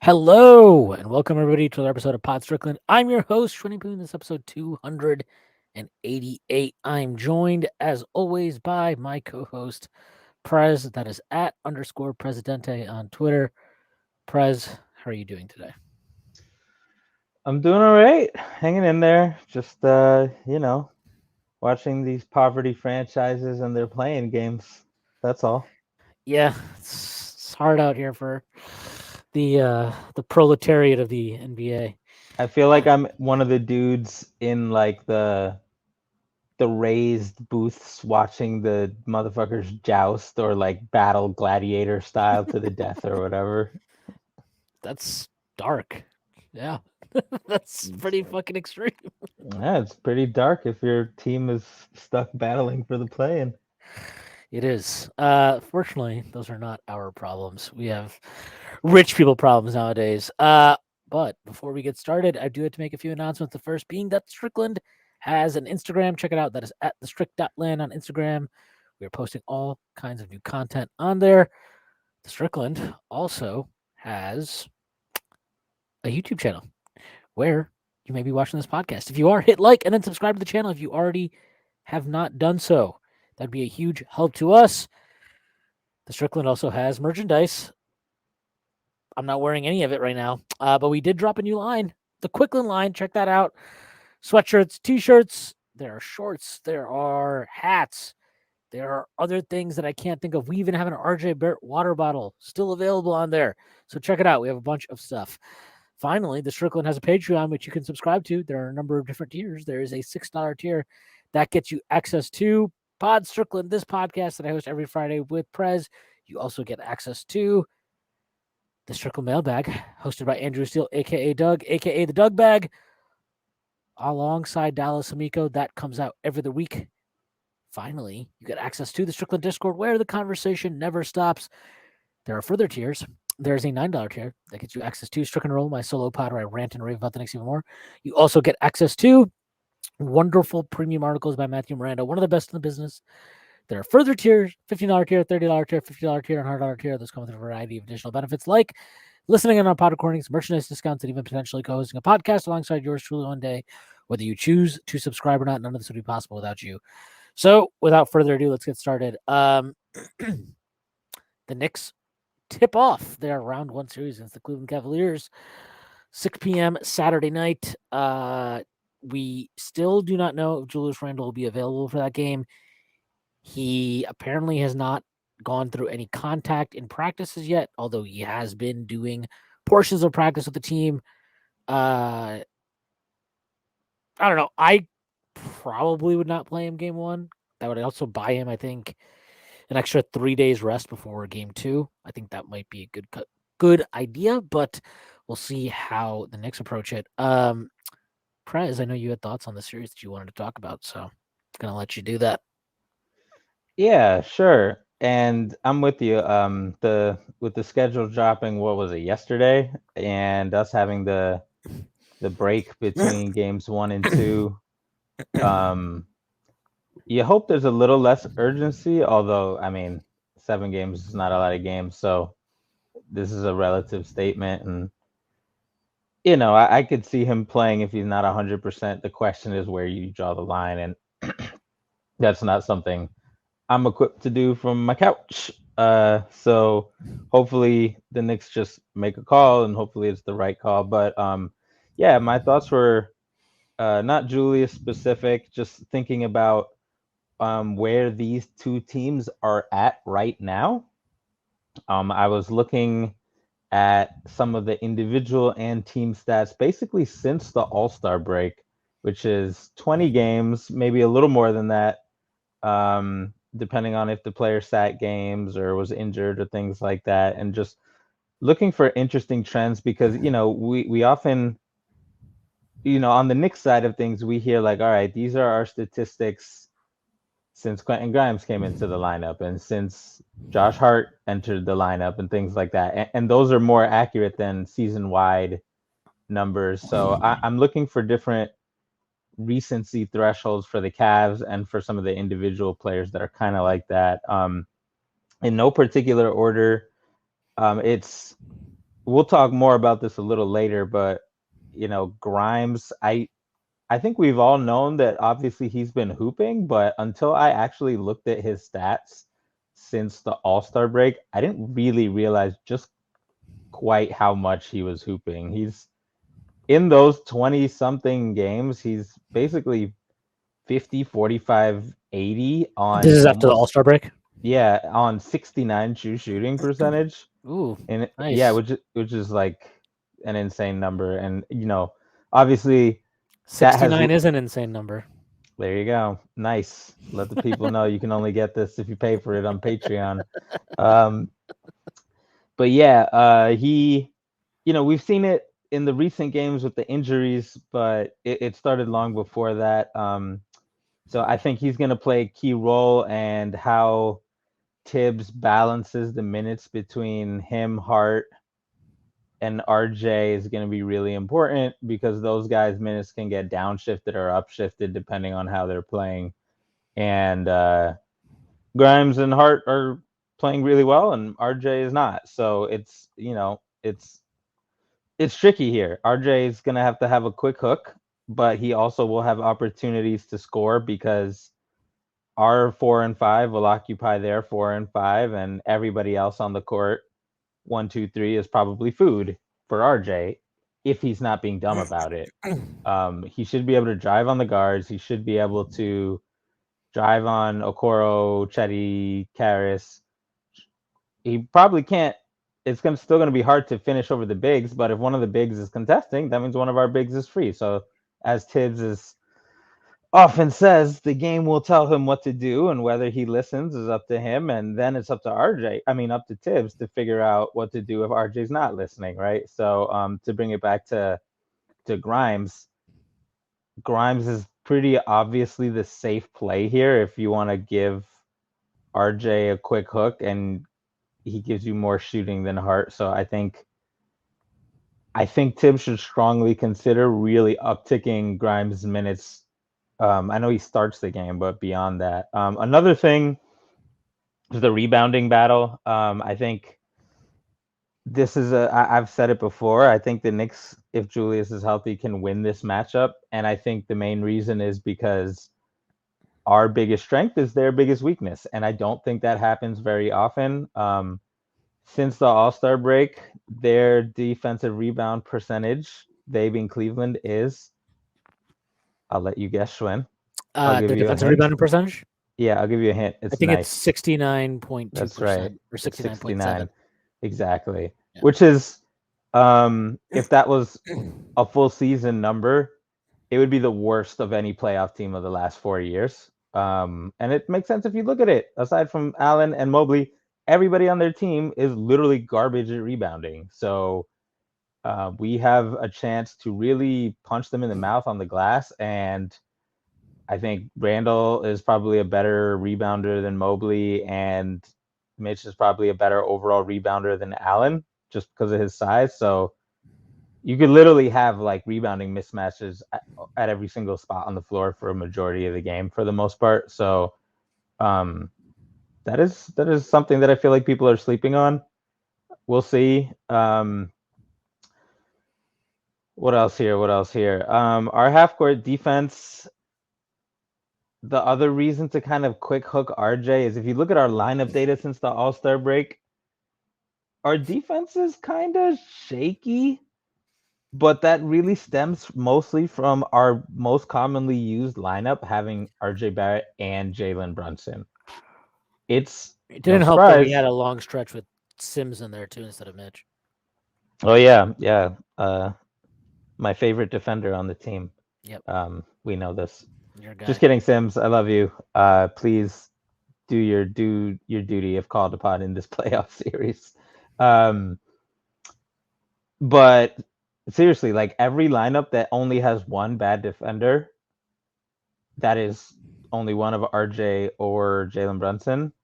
Hello and welcome everybody to another episode of Pod Strickland. I'm your host, Shwin and Prez. This is episode 288. I'm joined as always by my co-host Prez. That is at _ Presidente on Twitter. Prez, how are you doing today? I'm doing all right, hanging in there. Just watching these poverty franchises and their playing games. That's all. Yeah, it's hard out here for the proletariat of the NBA. I feel like I'm one of the dudes in like the raised booths watching the motherfuckers joust or like battle gladiator style to the death or whatever. That's dark. Yeah. That's pretty fucking extreme. Yeah, it's pretty dark if your team is stuck battling for the play-in. It is. Fortunately, those are not our problems. We have rich people problems nowadays. But before we get started, I do have to make a few announcements. The first being that Strickland has an Instagram. Check it out. That is at the strict.land on Instagram. We are posting all kinds of new content on there. The Strickland also has a YouTube channel where you may be watching this podcast. If you are, hit like and then subscribe to the channel if you already have not done so. That'd be a huge help to us. The Strickland also has merchandise. I'm not wearing any of it right now, but we did drop a new line, the Quickland line. Check that out. Sweatshirts, t-shirts, there are shorts, there are hats, there are other things that I can't think of. We even have an RJ Burt water bottle still available on there. So check it out. We have a bunch of stuff. Finally, the Strickland has a Patreon, which you can subscribe to. There are a number of different tiers. There is a $6 tier that gets you access to Pod Strickland, this podcast that I host every Friday with Prez. You also get access to the Strickland Mailbag, hosted by Andrew Steele, a.k.a. Doug, a.k.a. the Doug Bag, alongside Dallas Amico. That comes out every other week. Finally, you get access to the Strickland Discord, where the conversation never stops. There are further tiers. There's a $9 tier that gets you access to Strickland Roll, my solo pod where I rant and rave about the Knicks even more. You also get access to wonderful premium articles by Matthew Miranda, one of the best in the business. There are further tiers, $15 tier, $30 tier, $50 tier, and $100 tier. Those come with a variety of additional benefits like listening in on pod recordings, merchandise discounts, and even potentially co-hosting a podcast alongside yours truly one day. Whether you choose to subscribe or not, none of this would be possible without you. So, without further ado, let's get started. The Knicks tip off their round one series against the Cleveland Cavaliers, 6 p.m. Saturday night. We still do not know if Julius Randle will be available for that game. He apparently has not gone through any contact in practices yet, although he has been doing portions of practice with the team. I don't know. I probably would not play him game one. That would also buy him, I think, an extra 3 days rest before game two. I think that might be a good idea, but we'll see how the Knicks approach it. Prez, I know you had thoughts on the series that you wanted to talk about, so I'm gonna let you do that. Yeah, sure. And I'm with you. The with the schedule dropping, what was it, yesterday? And us having the break between games one and two. Um, you hope there's a little less urgency, although I mean, 7 games is not a lot of games, so this is a relative statement. And I could see him playing if he's not 100%. The question is where you draw the line, and that's not something I'm equipped to do from my couch. So hopefully the Knicks just make a call, and hopefully it's the right call. But yeah, my thoughts were not Julius specific, just thinking about where these two teams are at right now. I was looking at some of the individual and team stats basically since the All-Star break, which is 20 games, maybe a little more than that, depending on if the player sat games or was injured or things like that, and just looking for interesting trends because we often on the Knicks side of things we hear like, all right, these are our statistics since Quentin Grimes came into the lineup and since Josh Hart entered the lineup and things like that, and those are more accurate than season wide numbers. So I'm looking for different recency thresholds for the Cavs and for some of the individual players that are kind of like that. In no particular order, it's we'll talk more about this a little later, but Grimes, I think we've all known that obviously he's been hooping, but until I actually looked at his stats since the All-Star break, I didn't really realize just quite how much he was hooping. He's in those 20 something games, he's basically 50, 45, 80 This on is after the All almost, Star break. yeah, on 69 true shooting percentage. Ooh, And yeah, nice. which is like an insane number. And obviously that has 69 is an insane number. there you go. Nice. Let the people know you can only get this if you pay for it on Patreon. Um, but yeah, he, we've seen it in the recent games with the injuries, but it started long before that. So I think he's going to play a key role, and how Tibbs balances the minutes between him, Hart, and RJ is going to be really important, because those guys' minutes can get downshifted or upshifted depending on how they're playing. And Grimes and Hart are playing really well, and RJ is not. So it's tricky here. RJ is going to have a quick hook, but he also will have opportunities to score, because our 4 and 5 will occupy their 4 and 5, and everybody else on the court, 1, 2, 3, is probably food for RJ if he's not being dumb about it. He should be able to drive on the guards. He should be able to drive on Okoro, Chetty, Karras. He probably can't. It's still going to be hard to finish over the bigs, but if one of the bigs is contesting, that means one of our bigs is free. So, as Tibbs is often says, the game will tell him what to do, and whether he listens is up to him. And then it's up to RJ, I mean, up to Tibbs to figure out what to do if RJ's not listening, right? So, to bring it back to Grimes, Grimes is pretty obviously the safe play here if you want to give RJ a quick hook, and he gives you more shooting than Hart. So I think Tibbs should strongly consider really upticking Grimes' minutes. I know he starts the game, but beyond that, another thing is the rebounding battle. I think this is I've said it before. I think the Knicks, if Julius is healthy, can win this matchup, and I think the main reason is because our biggest strength is their biggest weakness, and I don't think that happens very often. Since the All-Star break, their defensive rebound percentage, they being Cleveland, is, I'll let you guess, Shwin. I'll give The you a defensive hint. rebounding percentage. Yeah, I'll give you a hint. I It's think it's nice. 69.2% That's right. or It's 69.7. 69. Exactly. Yeah. Which is, if that was a full season number, it would be the worst of any playoff team of the last 4 years. And it makes sense if you look at it. Aside from Allen and Mobley, everybody on their team is literally garbage at rebounding. So we have a chance to really punch them in the mouth on the glass. And I think Randall is probably a better rebounder than Mobley, and Mitch is probably a better overall rebounder than Allen, just because of his size. So you could literally have like rebounding mismatches at every single spot on the floor for a majority of the game for the most part. So um, that is something that I feel like people are sleeping on. We'll see. What else here? What else here? Our half court defense. The other reason to kind of quick hook RJ is if you look at our lineup data since the All Star break, our defense is kind of shaky, but that really stems mostly from our most commonly used lineup having RJ Barrett and Jalen Brunson. It's It no didn't help that we surprise. had a long stretch with Sims in there too instead of Mitch. Oh yeah, yeah. My favorite defender on the team. Yep, We know this. your Just guy. kidding, Sims. I love you. Please do your duty if called upon in this playoff series. Um, but seriously, like every lineup that only has one bad defender, that is only one of RJ or Jalen Brunson,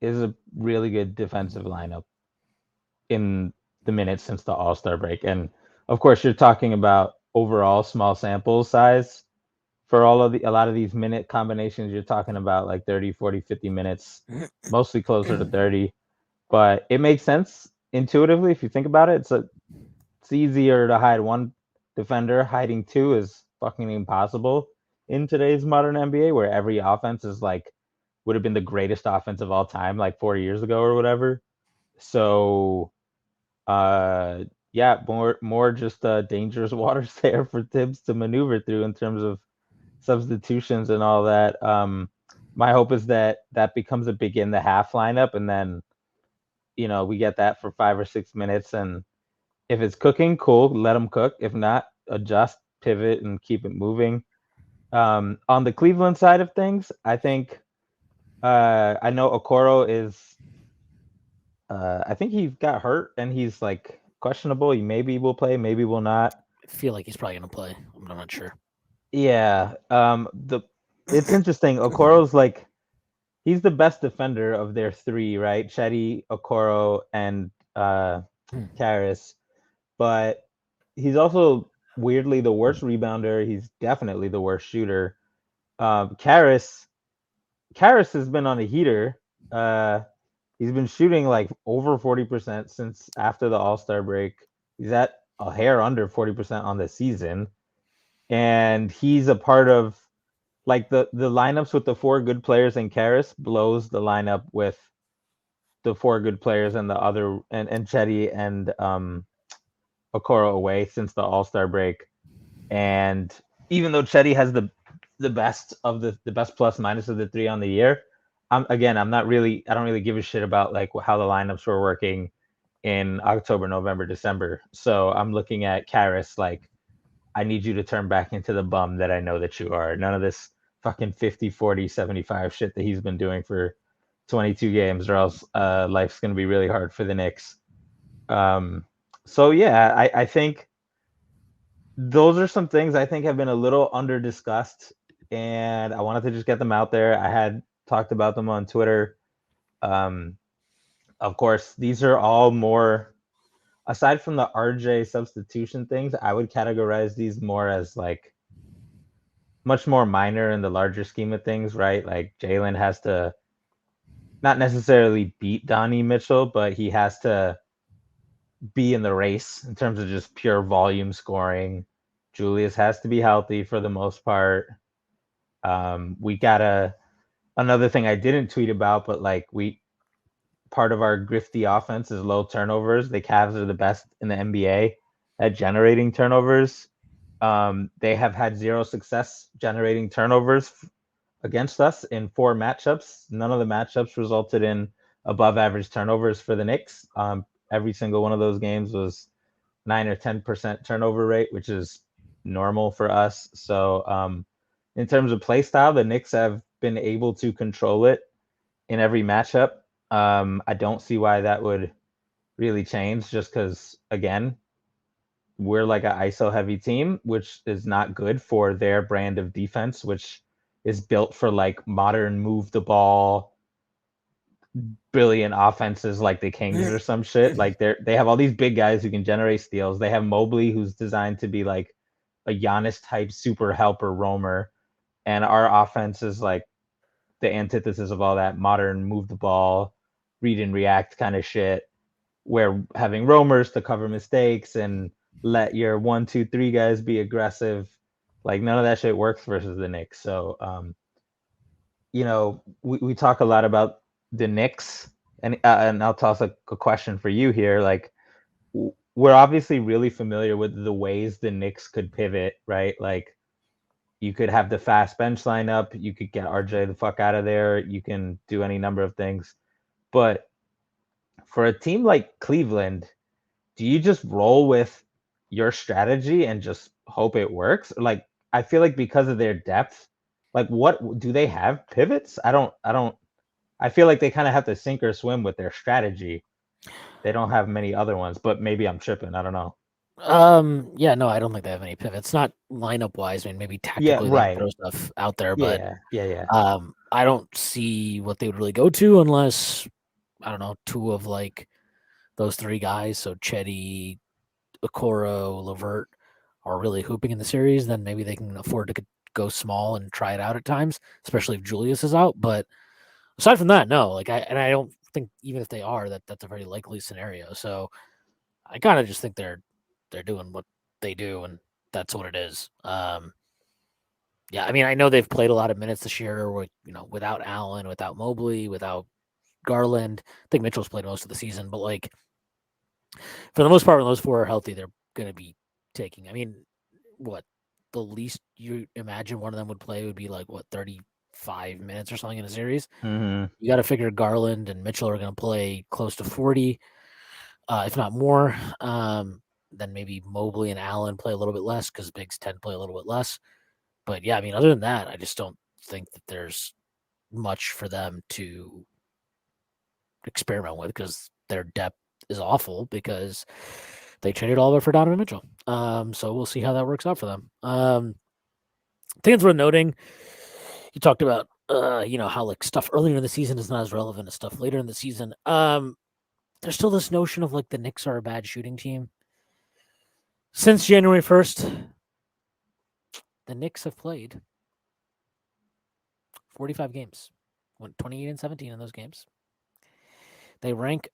is a really good defensive lineup in the minutes since the All Star break. And of course, you're talking about overall small sample size for a lot of these minute combinations. You're talking about like 30, 40, 50 minutes, mostly closer to 30. But it makes sense intuitively, if you think about it, it's easier to hide one defender. Hiding two is fucking impossible in today's modern NBA, where every offense is like would have been the greatest offense of all time, like 4 years ago or whatever. So, uh, yeah, more just dangerous waters there for Tibbs to maneuver through in terms of substitutions and all that. My hope is that that becomes a big in the half lineup, and then we get that for 5 or 6 minutes, and if it's cooking, cool, let them cook. If not, adjust, pivot, and keep it moving. On the Cleveland side of things, I think I know Okoro is. I think he got hurt and he's like questionable. He maybe will play, maybe will not. I feel like he's probably gonna play. I'm not sure. Yeah. It's interesting. Okoro's like he's the best defender of their three, right? Chetty, Okoro, and Karras. But he's also weirdly the worst rebounder. He's definitely the worst shooter. Karras has been on a heater. He's been shooting like over 40% since after the All-Star break. He's at a hair under 40% on the season. And he's a part of like the lineups with the four good players and Karras blows the lineup with the four good players and the other and Chetty and Okoro away since the All-Star break. And even though Chetty has the best of the best plus minus of the three on the year, I don't really give a shit about like how the lineups were working in October, November, December. So I'm looking at Karras like I need you to turn back into the bum that I know that you are. None of this fucking 50, 40, 75 shit that he's been doing for 22 games, or else life's going to be really hard for the Knicks. So yeah, I think those are some things I think have been a little under discussed, and I wanted to just get them out there. I had talked about them on Twitter. Of course, these are all more aside from the RJ substitution things. I would categorize these more as like much more minor in the larger scheme of things, right? Like Jalen has to not necessarily beat Donnie Mitchell, but he has to be in the race in terms of just pure volume scoring. Julius has to be healthy for the most part. We got another thing I didn't tweet about, but like part of our grifty offense is low turnovers. The Cavs are the best in the NBA at generating turnovers. They have had zero success generating turnovers against us in 4 matchups. None of the matchups resulted in above average turnovers for the Knicks. Every single one of those games was 9 or 10% turnover rate, which is normal for us. So in terms of play style, the Knicks have been able to control it in every matchup. I don't see why that would really change just because, again, we're like an ISO heavy team, which is not good for their brand of defense, which is built for like modern move the ball, brilliant offenses like the Kings or some shit. Like they have all these big guys who can generate steals. They have Mobley, who's designed to be like a Giannis type super helper roamer, and our offense is like the antithesis of all that modern move the ball, read and react kind of shit. Where having roamers to cover mistakes and let your 1, 2, 3 guys be aggressive, like none of that shit works versus the Knicks. So we talk a lot about the Knicks, and I'll toss a question for you here. Like, we're obviously really familiar with the ways the Knicks could pivot, right? Like, you could have the fast bench lineup, you could get RJ the fuck out of there, you can do any number of things. But for a team like Cleveland, do you just roll with your strategy and just hope it works? Like, I feel like because of their depth, like what do they have pivots? I feel like they kind of have to sink or swim with their strategy. They don't have many other ones, but maybe I'm tripping. I don't know. Yeah, no, I don't think they have any pivots. Not lineup wise. I mean, maybe Yeah, tactically they can right. throw stuff out there, but Yeah, yeah, yeah. I don't see what they would really go to unless I don't know, 2 of like those 3 guys. So Chetty, Okoro, Levert are really hooping in the series. Then maybe they can afford to go small and try it out at times, especially if Julius is out. But aside from that, no. Like I don't think even if they are, that's a very likely scenario. So I kind of just think they're doing what they do, and that's what it is. Yeah, I mean, I know they've played a lot of minutes this year, without Allen, without Mobley, without Garland. I think Mitchell's played most of the season, but like for the most part, when those four are healthy, they're going to be taking. I mean, what the least you imagine one of them would play would be like 35 minutes or something in a series. Mm-hmm. You got to figure Garland and Mitchell are going to play close to 40, if not more. Then maybe Mobley and Allen play a little bit less because bigs tend to play a little bit less. But yeah, I mean, other than that, I just don't think that there's much for them to experiment with because their depth is awful because they traded all of it for Donovan Mitchell. So we'll see how that works out for them. I think it's worth noting. You talked about, how like stuff earlier in the season is not as relevant as stuff later in the season. There's still this notion of like the Knicks are a bad shooting team. Since January 1st, the Knicks have played 45 games, went 28-17 in those games. They rank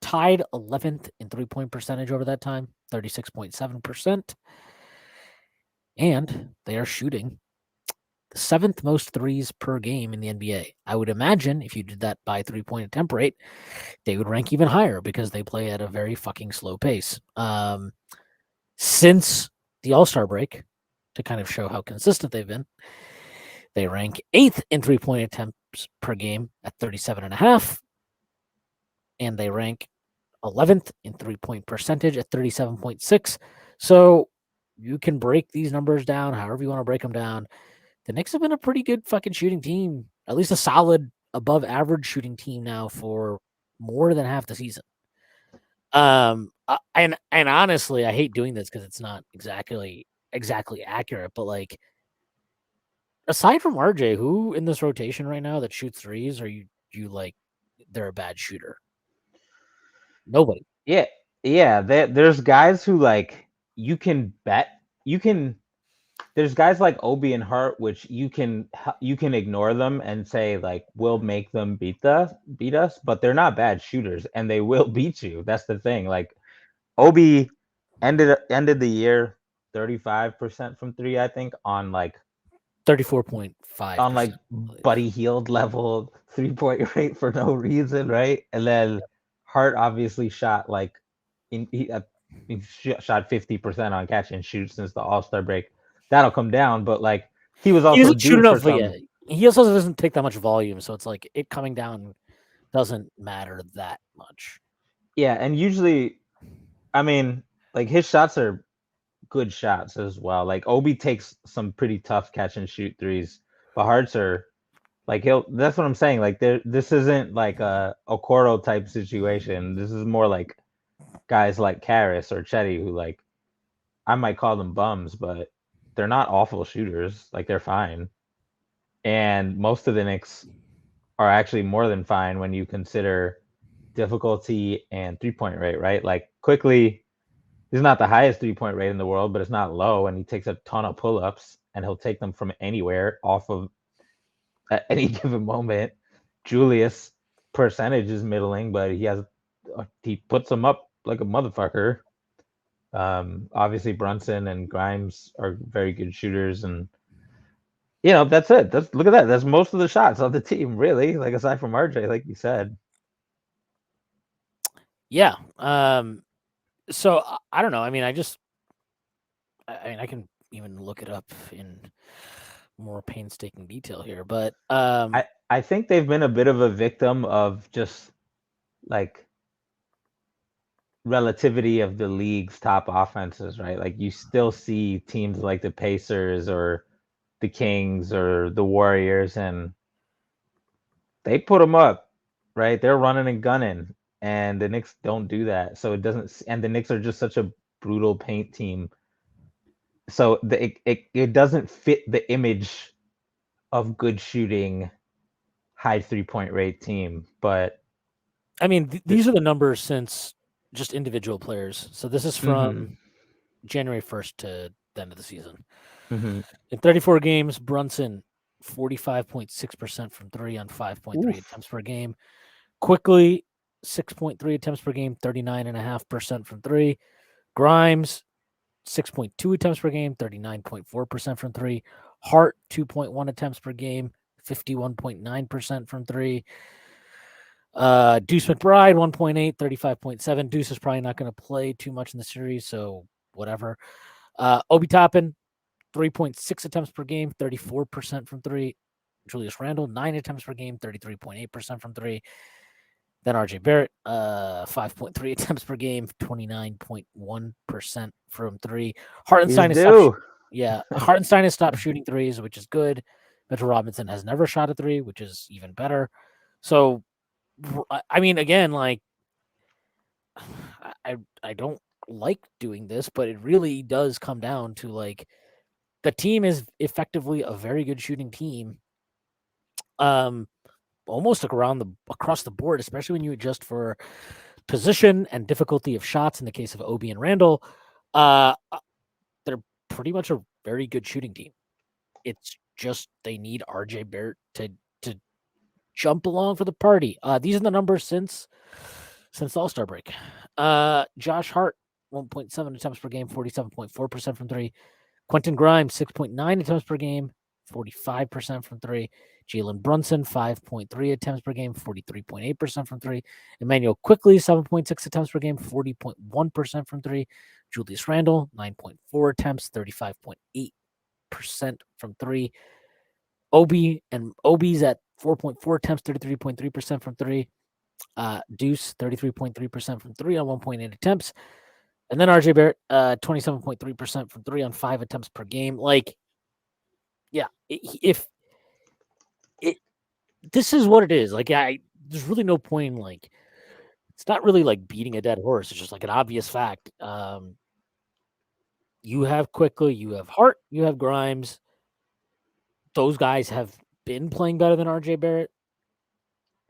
tied 11th in 3-point percentage over that time, 36.7%. And they are shooting the seventh most threes per game in the NBA. I would imagine if you did that by 3-point attempt rate, they would rank even higher because they play at a very fucking slow pace. Since the All-Star break, to kind of show how consistent they've been, they rank 8th in 3-point attempts per game at 37.5, and they rank 11th in 3-point percentage at 37.6. So you can break these numbers down however you want to break them down. The Knicks have been a pretty good fucking shooting team, at least a solid above average shooting team now for more than half the season. And honestly, I hate doing this because it's not exactly accurate, but like aside from RJ, who in this rotation right now that shoots threes, are you like they're a bad shooter? Nobody. Yeah, yeah. There's guys who like you can bet you can. There's guys like Obi and Hart, which you can ignore them and say like we'll make them beat us, but they're not bad shooters and they will beat you. That's the thing. Like Obi ended the year 35% from three, I think, on like 34.5%. Buddy Hield level 3-point rate for no reason, right? And then Hart obviously shot like he shot 50% on catch and shoot since the All-Star break. That'll come down, but like he was He also doesn't shoot due for enough, but yeah, some. he also doesn't take that much volume, so it's like it coming down doesn't matter that much. Yeah, and usually, I mean, like his shots are good shots as well. Like Obi takes some pretty tough catch and shoot threes, but Hart's are like he'll. That's what I'm saying. Like this isn't like a Okoro type situation. This is more like guys like Karras or Chetty who like I might call them bums, but they're not awful shooters. Like they're fine. And most of the Knicks are actually more than fine when you consider difficulty and 3-point rate, right? Like quickly, he's not the highest 3-point rate in the world, but it's not low, and he takes a ton of pull-ups, and he'll take them from anywhere off of at any given moment. Julius percentage is middling, but he puts them up like a motherfucker. Obviously Brunson and Grimes are very good shooters, and that's it. Look at that. That's most of the shots of the team, really. Like aside from RJ, like you said. Yeah. So I don't know. I mean, I can even look it up in more painstaking detail here, but I think they've been a bit of a victim of just like relativity of the league's top offenses, right? Like you still see teams like the Pacers or the Kings or the Warriors, and they put them up, right? They're running and gunning, and the Knicks don't do that. So it doesn't, and the Knicks are just such a brutal paint team. So it doesn't fit the image of good shooting, high 3-point rate team. But I mean, these are the numbers since just individual players. So this is mm-hmm, from January 1st to the end of the season. mm-hmm. In 34 games, Brunson 45.6% from three on 5.3 Oof. attempts per game. Quickly, 6.3 attempts per game, 39.5% from three. Grimes, 6.2 attempts per game, 39.4% from three. Hart, 2.1 attempts per game, 51.9% from three. Deuce McBride, 1.8, 35.7. Deuce is probably not going to play too much in the series, so whatever. Obi Toppin, 3.6 attempts per game, 34% from three. Julius Randle, 9 attempts per game, 33.8% from three. Then RJ Barrett, 5.3 attempts per game, 29.1% from three. He's Hartenstein has stopped. due. Hartenstein has stopped shooting threes, which is good. Mitchell Robinson has never shot a three, which is even better. So, I mean, again, like, I don't like doing this, but it really does come down to like the team is effectively a very good shooting team. Almost across the board, especially when you adjust for position and difficulty of shots in the case of Obi and Randall. They're pretty much a very good shooting team. It's just they need RJ Barrett to jump along for the party. These are the numbers since the All-Star break. Josh Hart, 1.7 attempts per game, 47.4% from three. Quentin Grimes, 6.9 attempts per game, 45% from three. Jalen Brunson, 5.3 attempts per game, 43.8% from three. Emmanuel Quickley, 7.6 attempts per game, 40.1% from three. Julius Randle, 9.4 attempts, 35.8% from three. Obi's at 4.4 attempts, 33.3% from three. Deuce, 33.3% from three on 1.8 attempts. And then RJ Barrett, 27.3% from three on 5 attempts per game. Like, yeah, if this is what it is, like, there's really no point in, like, it's not really like beating a dead horse. It's just like an obvious fact. You have Quickly, you have Hart, you have Grimes. Those guys have been playing better than RJ Barrett.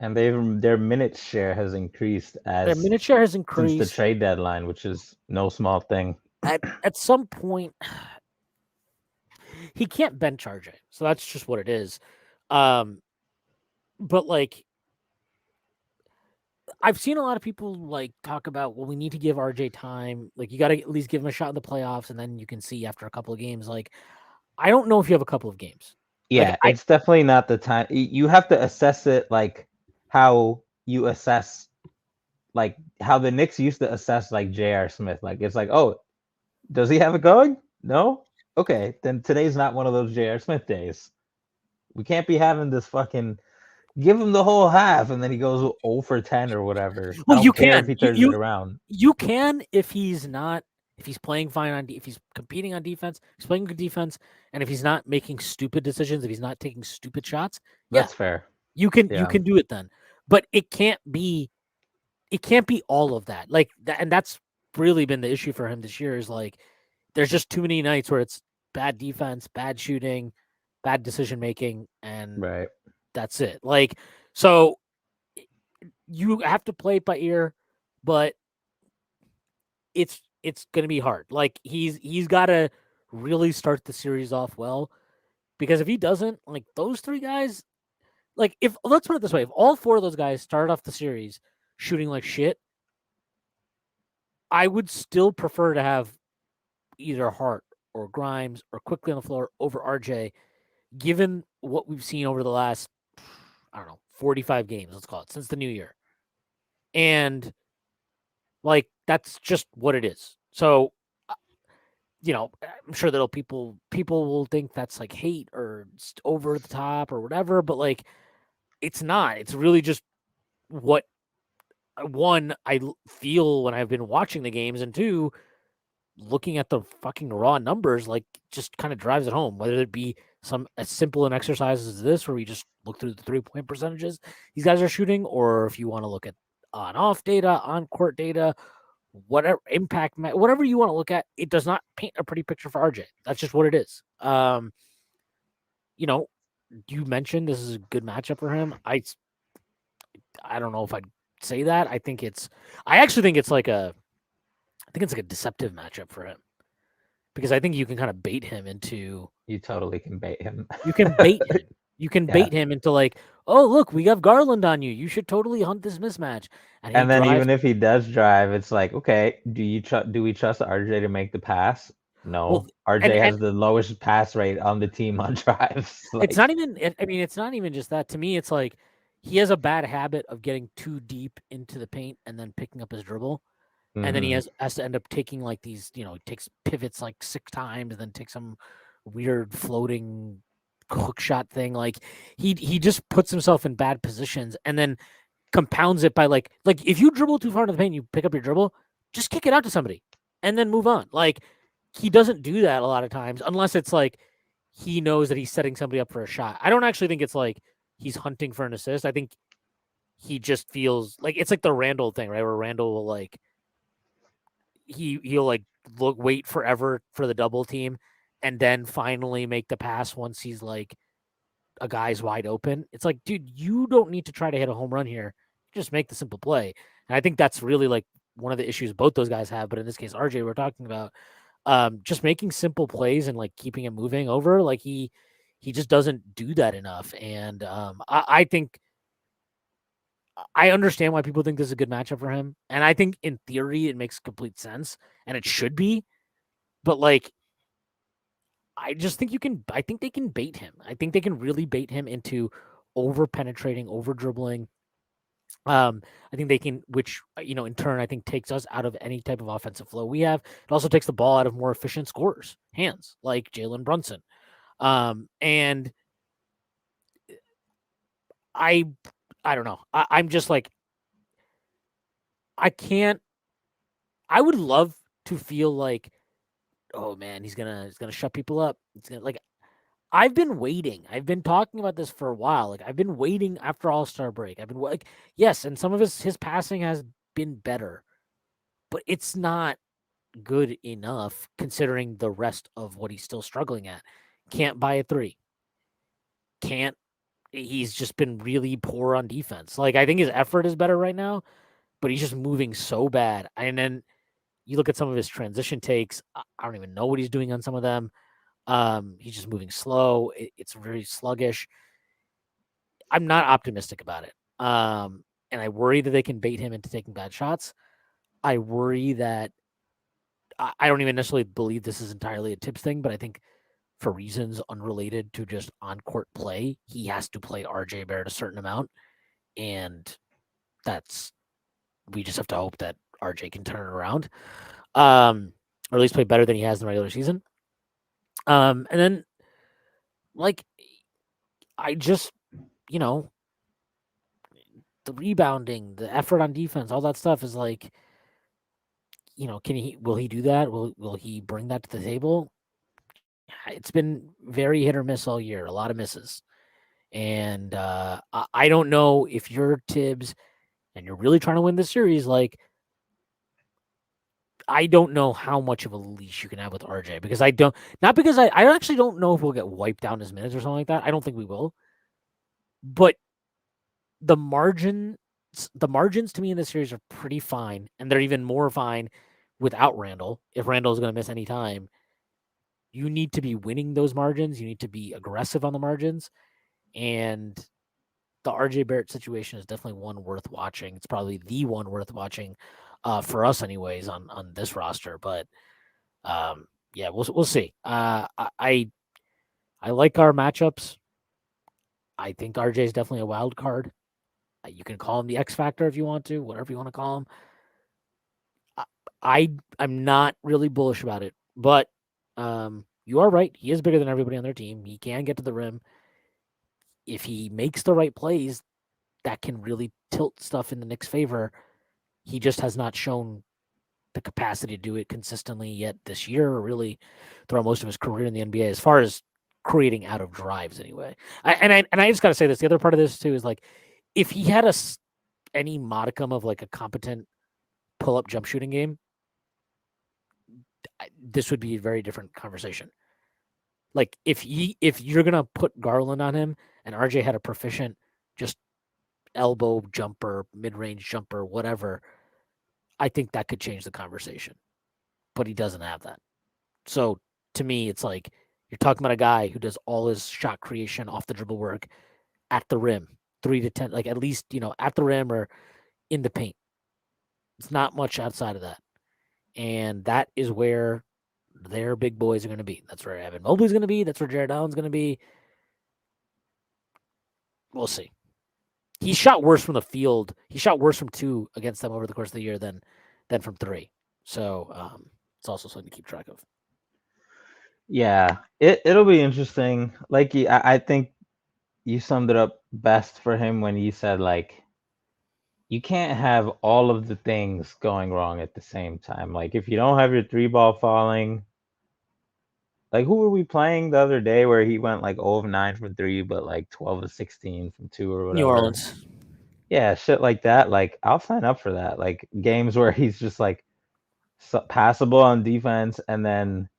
And their minute share has increased Their minute share has since the increased. trade deadline, which is no small thing. At some point, he can't bench RJ, so that's just what it is. But like, I've seen a lot of people like talk about, well, we need to give RJ time. Like, you got to at least give him a shot in the playoffs, and then you can see after a couple of games. Like, I don't know if you have a couple of games. Like, Yeah, it's definitely not the time. You have to assess it like how you assess, like how the Knicks used to assess like J.R. Smith. Like it's like, oh, does he have it going? No? Okay, then today's not one of those J.R. Smith days. We can't be having this fucking give him the whole half and then he goes 0 for 10 or whatever. I well, don't you care if can. he turns it around. You can if he's not, if he's playing fine if he's competing on defense, he's playing good defense, and if he's not making stupid decisions, if he's not taking stupid shots, That's fair. you can Yeah. do it then. But it can't be all of that. Like that, and that's really been the issue for him this year. Is like there's just too many nights where it's bad defense, bad shooting, bad decision making, and Right. that's it. Like, so you have to play it by ear, but it's gonna be hard. Like he's got to really start the series off well, because if he doesn't, like those three guys, like if let's put it this way, if all four of those guys started off the series shooting like shit, I would still prefer to have either Hart or Grimes or Quickly on the floor over RJ, given what we've seen over the last, I don't know, 45 games, let's call it, since the new year. And like that's just what it is. So I'm sure that people will think that's like hate or over the top or whatever, but like it's not. It's really just what one I feel when I've been watching the games, and two, looking at the fucking raw numbers, like just kind of drives it home. Whether it be some as simple an exercise as this, where we just look through the 3-point percentages these guys are shooting, or if you want to look at on-off data, on-court data, whatever impact, whatever you want to look at, it does not paint a pretty picture for RJ. That's just what it is. You mentioned this is a good matchup for him. I don't know if I'd say that. I actually think it's like a deceptive matchup for him, because I think you can kind of bait him into. You totally can bait him. You can bait him. You can Yeah. bait him into like, oh look, we have Garland on you. You should totally hunt this mismatch, and he'll And then drive. even if he does drive, it's like, okay, do we trust RJ to make the pass? Well, No. and RJ has the lowest pass rate on the team on drives. it's not Like, even. I mean, it's not even just that. To me, it's like he has a bad habit of getting too deep into the paint and then picking up his dribble, and then he hmm has to end up taking like these. He takes pivots like 6 times, and then takes some weird floating hook shot thing. Like he just puts himself in bad positions, and then compounds it by like if you dribble too far into the paint, you pick up your dribble, just kick it out to somebody, and then move on. Like he doesn't do that a lot of times unless it's like he knows that he's setting somebody up for a shot. I don't actually think it's like he's hunting for an assist. I think he just feels like it's like the Randall thing, right? Where Randall will like he'll like wait forever for the double team and then finally make the pass once he's like a guy's wide open. It's like, dude, you don't need to try to hit a home run here. Just make the simple play. And I think that's really like one of the issues both those guys have. But in this case, RJ, we're talking about just making simple plays and like keeping it moving over. Like he just doesn't do that enough. And I think I understand why people think this is a good matchup for him. And I think in theory it makes complete sense and it should be. But like I just think I think they can bait him. I think they can really bait him into over penetrating, over dribbling. I think they can, which in turn I think takes us out of any type of offensive flow we have. It also takes the ball out of more efficient scorers' hands, like Jalen Brunson. And I, I don't know. I'm just like I can't. I would love to feel like, oh man, he's gonna shut people up. It's gonna like I've been waiting. I've been talking about this for a while. Like I've been waiting after All-Star break. I've been like, yes, and some of his passing has been better, but it's not good enough considering the rest of what he's still struggling at. Can't buy a three. Can't. He's just been really poor on defense. Like I think his effort is better right now, but he's just moving so bad. And then you look at some of his transition takes. I don't even know what he's doing on some of them. He's just moving slow. It's very sluggish. I'm not optimistic about it. And I worry that they can bait him into taking bad shots. I worry that I don't even necessarily believe this is entirely a tips thing, but I think for reasons unrelated to just on court play, he has to play RJ Barrett a certain amount. And that's, we just have to hope that RJ can turn it around, or at least play better than he has in the regular season. And then, like, I just, you know, the rebounding, the effort on defense, all that stuff is like, will he do that? Will he bring that to the table? It's been very hit or miss all year, a lot of misses. And I don't know if you're Tibbs and you're really trying to win this series, like I don't know how much of a leash you can have with RJ because I don't, not because I actually don't know if we'll get wiped down his minutes or something like that. I don't think we will. But the margins, the margins to me in this series are pretty fine, and they're even more fine without Randall. If Randall is going to miss any time, you need to be winning those margins. You need to be aggressive on the margins, and the RJ Barrett situation is definitely one worth watching. It's probably the one worth watching for us, anyways, on this roster. But yeah, we'll see. I like our matchups. I think RJ is definitely a wild card. You can call him the X Factor if you want to, whatever you want to call him. I'm not really bullish about it, but you are right. He is bigger than everybody on their team. He can get to the rim. If he makes the right plays, that can really tilt stuff in the Knicks' favor. He just has not shown the capacity to do it consistently yet this year, or really throughout most of his career in the NBA, as far as creating out of drives anyway. I just got to say this. The other part of this too is like, if he had any modicum of like a competent pull up jump shooting game, this would be a very different conversation. Like if you're gonna put Garland on him and RJ had a proficient just elbow jumper, mid range jumper, whatever, I think that could change the conversation. But he doesn't have that. So to me, it's like You're talking about a guy who does all his shot creation off the dribble work at the rim, 3 to 10, like at least at the rim or in the paint. It's not much outside of that, and that is where their big boys are going to be. That's where Evan Mobley's going to be. That's where Jared Allen's going to be. We'll see. He shot worse from the field. He shot worse from two against them over the course of the year than from three. So it's also something to keep track of. Yeah, it'll be interesting. Like I think you summed it up best for him when you said like you can't have all of the things going wrong at the same time. Like if you don't have your three ball falling, like who were we playing the other day where he went like 0 of 9 from three, but like 12 of 16 from two or New whatever. Orleans. Yeah, shit like that. Like I'll sign up for that. Like games where he's just like passable on defense, and then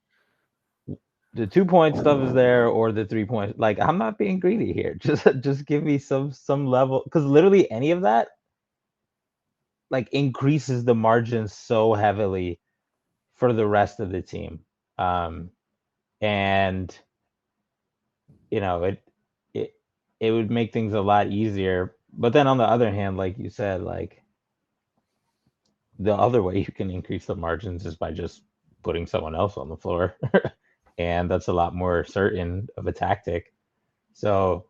the 2 point stuff is there or the 3 point. Like I'm not being greedy here. Just give me some level, because literally any of that like increases the margin so heavily for the rest of the team. Um, and it it would make things a lot easier. But then on the other hand, like you said, like the other way you can increase the margins is by just putting someone else on the floor. And that's a lot more certain of a tactic. So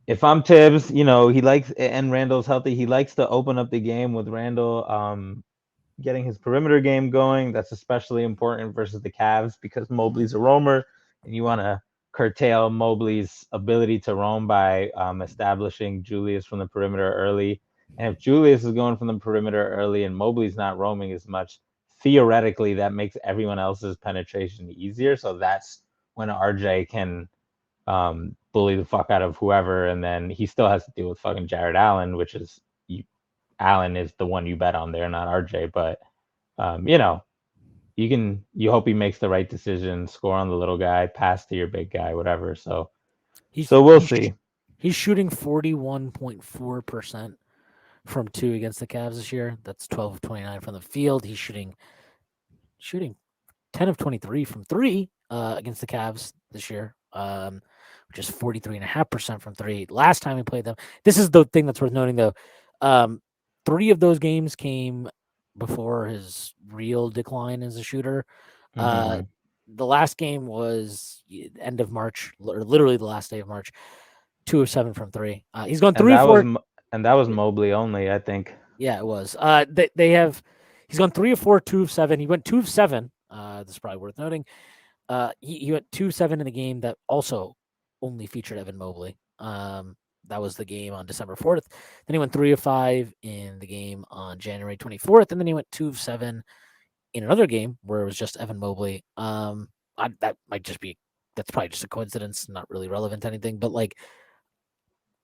if I'm Tibbs, he likes, and Randall's healthy, he likes to open up the game with Randall getting his perimeter game going. That's especially important versus the Cavs because Mobley's a roamer, and you want to curtail Mobley's ability to roam by establishing Julius from the perimeter early. And if Julius is going from the perimeter early and Mobley's not roaming as much, theoretically that makes everyone else's penetration easier. So that's when RJ can bully the fuck out of whoever, and then he still has to deal with fucking Jared Allen, which is Allen is the one you bet on there, not RJ. But you hope he makes the right decision, score on the little guy, pass to your big guy, whatever. So He's so we'll he's see. he's shooting 41.4% from two against the Cavs this year. That's 12 of 29 from the field. He's shooting 10 of 23 from three against the Cavs this year, which is 43.5% from three. Last time we played them, this is the thing that's worth noting though. Three of those games came before his real decline as a shooter. Uh, Mm-hmm. the last game was end of March, or literally the last day of March. 2 of 7 from three. He's gone And three of that was four. and that was Mobley only, I think. Yeah, it was. They have. He's gone 3 of 4, 2 of 7. He went 2 of 7. This is probably worth noting. He went 2 of 7 in the game that also only featured Evan Mobley. That was the game on December 4th. Then he went 3 of 5 in the game on January 24th, and then he went 2 of 7 in another game where it was just Evan Mobley. That might just be that's probably just a coincidence, not really relevant to anything. But like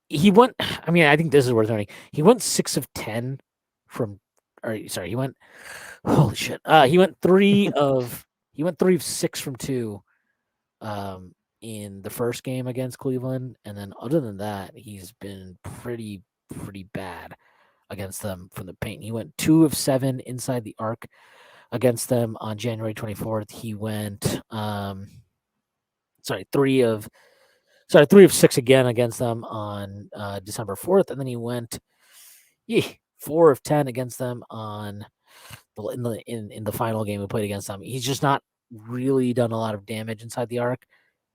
he went. I mean, I think this is worth noting. He went 6 of 10 from. Or sorry, he went. Holy shit! He went 3 of 6 from two in the first game against Cleveland, and then other than that, he's been pretty bad against them from the paint. He went 2 of 7 inside the arc against them on January 24th. He went sorry, 3 of 6 again against them on December 4th, and then he went 4 of 10 against them on in the final game we played against them. He's just not really done a lot of damage inside the arc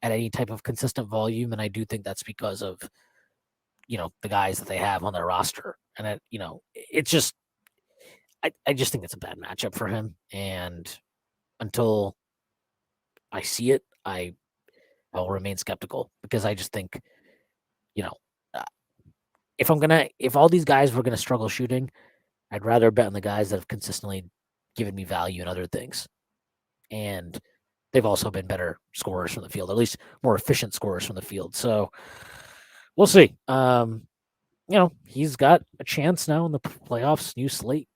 at any type of consistent volume, and I do think that's because of the guys that they have on their roster, and it's just I just think it's a bad matchup for him, and until I see it, I'll remain skeptical because I just think you know uh, if all these guys were gonna struggle shooting, I'd rather bet on the guys that have consistently given me value in other things, and they've also been better scorers from the field, at least more efficient scorers from the field. So we'll see. He's got a chance now in the playoffs, new slate,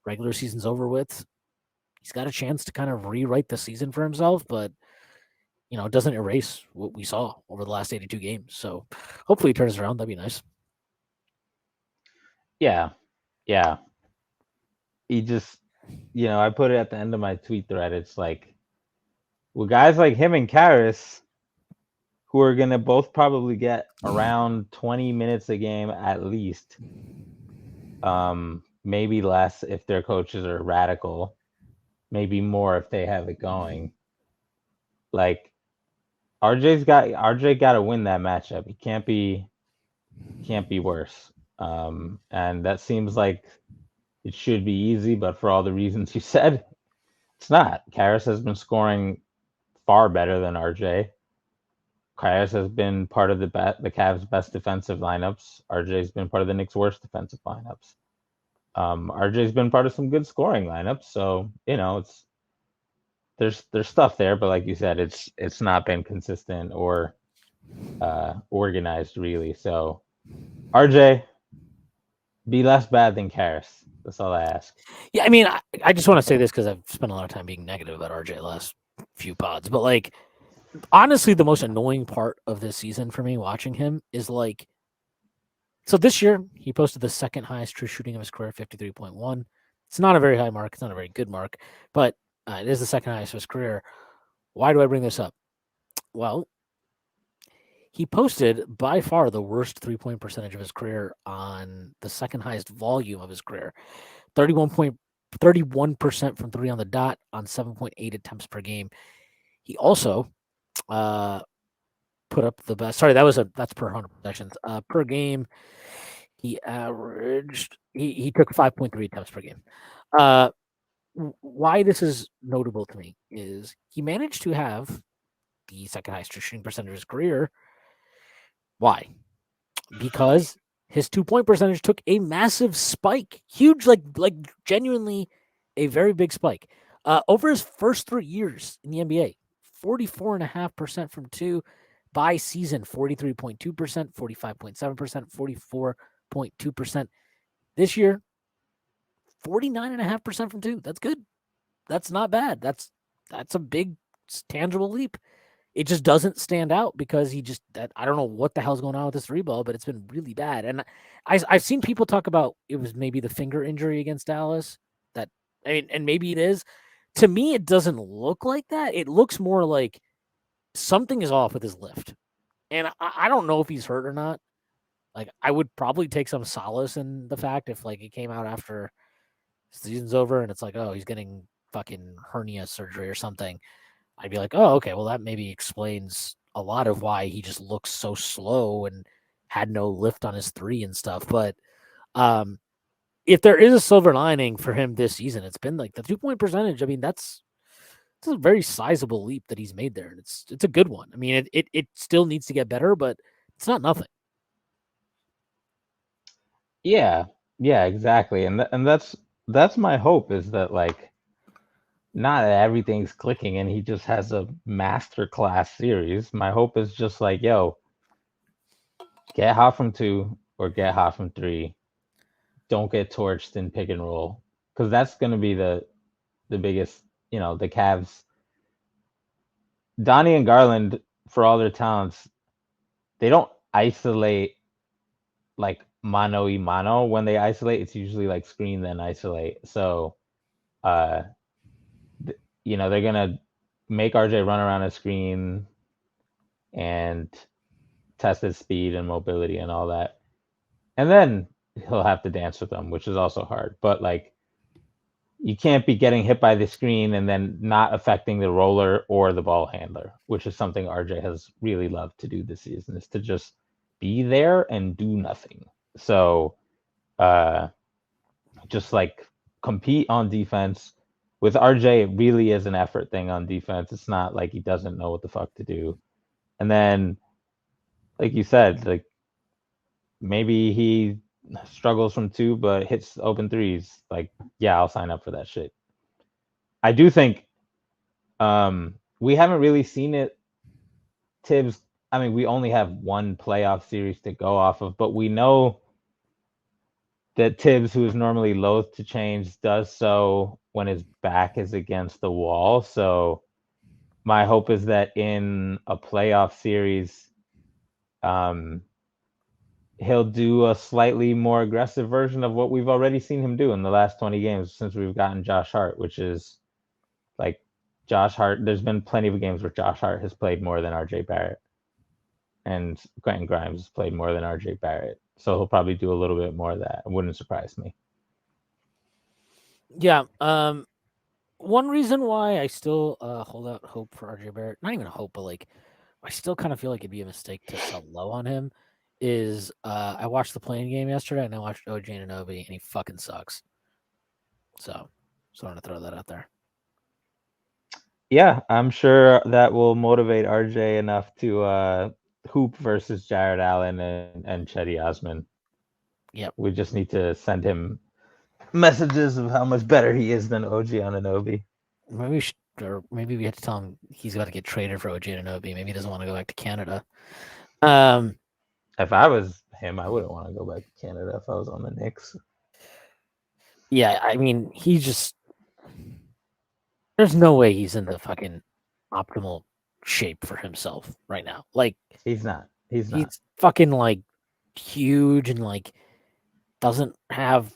regular season's over with. He's got a chance to kind of rewrite the season for himself, but it doesn't erase what we saw over the last 82 games. So hopefully he turns around. That'd be nice. Yeah. Yeah. He just I put it at the end of my tweet thread. It's like, with guys like him and Karras, who are going to both probably get around 20 minutes a game at least. Maybe less if their coaches are radical, maybe more if they have it going. Like RJ got to win that matchup. He can't be worse. And that seems like it should be easy, but for all the reasons you said, it's not. Karras has been scoring far better than RJ. Karras has been part of the Cavs' best defensive lineups. RJ's been part of the Knicks' worst defensive lineups. RJ's been part of some good scoring lineups, so it's there's stuff there, but like you said, it's not been consistent or organized really. So RJ, be less bad than Karras. That's all I ask. Yeah, I mean, I just want to say this because I've spent a lot of time being negative about RJ last few pods, but like honestly, the most annoying part of this season for me watching him is like, so this year he posted the second highest true shooting of his career, 53.1. It's not a very high mark. It's not a very good mark, but it is the second highest of his career. Why do I bring this up? Well, he posted by far the worst 3-point percentage of his career on the second highest volume of his career, 31% from three on the dot on 7.8 attempts per game. He also put up the best. Sorry, that's per 100 possessions. Per game, he averaged he took 5.3 attempts per game. Why this is notable to me is he managed to have the second highest shooting percentage of his career. Why? Because his 2-point percentage took a massive spike, huge, like genuinely a very big spike. Over his first 3 years in the NBA, 44.5% from two. By season, 43.2%, 45.7%, 44.2%. This year, 49.5% from two. That's good. That's not bad. That's a big tangible leap. It just doesn't stand out because I don't know what the hell's going on with this three ball, but it's been really bad. And I've seen people talk about it was maybe the finger injury against Dallas. That I mean, and maybe it is. To me, it doesn't look like that. It looks more like something is off with his lift. And I don't know if he's hurt or not. Like, I would probably take some solace in the fact if, like, it came out after season's over and it's like, oh, he's getting fucking hernia surgery or something. I'd be like, oh, okay, well, that maybe explains a lot of why he just looks so slow and had no lift on his three and stuff. But if there is a silver lining for him this season, it's been like the 2-point percentage. I mean, it's a very sizable leap that he's made there, and it's a good one. I mean, it still needs to get better, but it's not nothing. Yeah, yeah, exactly. And that's my hope is that like not that everything's clicking and he just has a masterclass series. My hope is just like, yo, get hot from two or get hot from three. Don't get torched in pick and roll because that's going to be the biggest. The Cavs. Donnie and Garland, for all their talents, they don't isolate like mano y mano. When they isolate, it's usually like screen then isolate. So, uh, they're gonna make RJ run around a screen and test his speed and mobility and all that. And then he'll have to dance with them, which is also hard. But like you can't be getting hit by the screen and then not affecting the roller or the ball handler, which is something RJ has really loved to do this season, is to just be there and do nothing. So just like compete on defense. With RJ, it really is an effort thing on defense. It's not like he doesn't know what the fuck to do. And then, like you said, like maybe he struggles from two but hits open threes. Like, yeah, I'll sign up for that shit. I do think we haven't really seen it. Tibbs, I mean, we only have one playoff series to go off of, but we know that Tibbs, who is normally loath to change, does so when his back is against the wall. So my hope is that in a playoff series, he'll do a slightly more aggressive version of what we've already seen him do in the last 20 games since we've gotten Josh Hart, which is like Josh Hart. There's been plenty of games where Josh Hart has played more than RJ Barrett. and Quentin Grimes played more than RJ Barrett, so he'll probably do a little bit more of that. It wouldn't surprise me. Yeah. One reason why I still hold out hope for RJ Barrett, not even hope, but like I still kind of feel like it'd be a mistake to sell low on him. Is I watched the playing game yesterday and I watched OG Anunoby and he fucking sucks. So I want to throw that out there. Yeah, I'm sure that will motivate RJ enough to hoop versus Jared Allen and Chetty Osman. Yep. We just need to send him messages of how much better he is than OG Anunoby. Maybe we should, or maybe we have to tell him he's got to get traded for OG Anunoby. Maybe he doesn't want to go back to Canada. Um, If I was him, I wouldn't want to go back to Canada if I was on the Knicks. yeah, I mean, he just there's no way he's in the fucking optimal shape for himself right now. Like He's not. He's not. he's fucking like huge and like doesn't have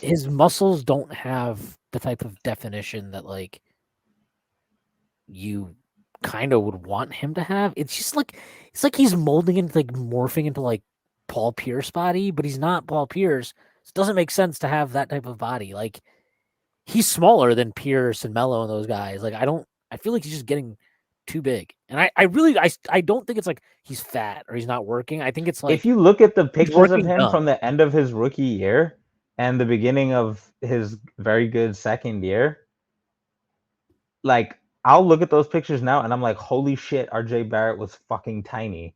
his muscles don't have the type of definition that like you kind of would want him to have. It's like he's molding into like morphing into like Paul Pierce body, but he's not Paul Pierce. It doesn't make sense to have that type of body. Like he's smaller than Pierce and Melo and those guys. Like I feel like he's just getting too big. And I don't think it's like he's fat or he's not working. I think it's If like you look at the he's pictures of working him dumb. from the end of his rookie year and the beginning of his very good second year, like I'll look at those pictures now and I'm like, holy shit, RJ Barrett was fucking tiny.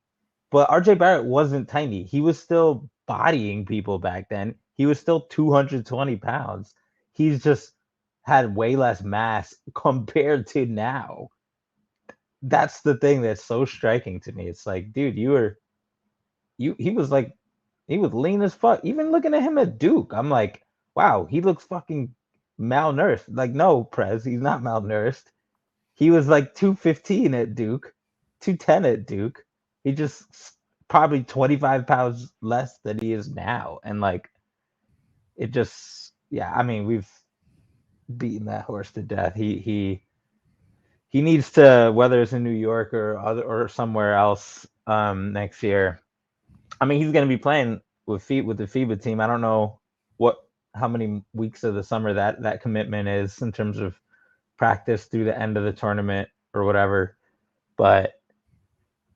But RJ Barrett wasn't tiny. He was still bodying people back then. He was still 220 pounds. He's just had way less mass compared to now. That's the thing that's so striking to me. It's like, dude, he was like he was lean as fuck. Even looking at him at Duke, I'm like, wow, he looks fucking malnourished. Like, no, Prez, he's not malnourished. He was like 215 at Duke, 210 at Duke. He just probably 25 pounds less than he is now. And like, it just, yeah, I mean, we've beaten that horse to death. He needs to, whether it's in New York or or somewhere else next year. I mean, he's going to be playing with the FIBA team. I don't know what how many weeks of the summer that commitment is in terms of practice through the end of the tournament or whatever. But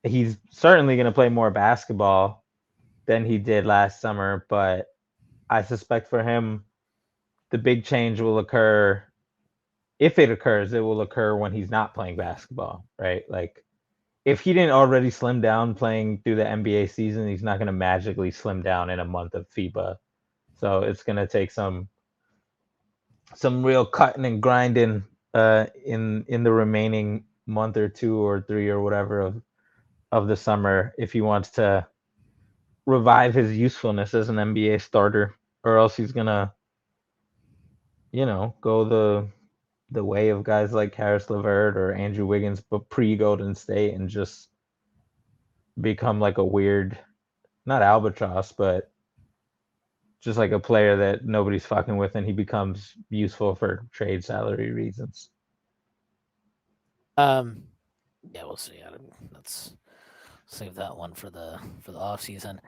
he's certainly going to play more basketball than he did last summer. But I suspect for him, the big change will occur. If it occurs, it will occur when he's not playing basketball, right? Like if he didn't already slim down playing through the NBA season, he's not going to magically slim down in a month of FIBA. So it's going to take some real cutting and grinding in the remaining month or two or three or whatever of the summer if he wants to revive his usefulness as an NBA starter, or else he's gonna, go the way of guys like Harris LeVert or Andrew Wiggins, but pre Golden State, and just become like a weird, not albatross, but just like a player that nobody's fucking with, and he becomes useful for trade salary reasons. Um, yeah, we'll see. Let's save that one for the off season.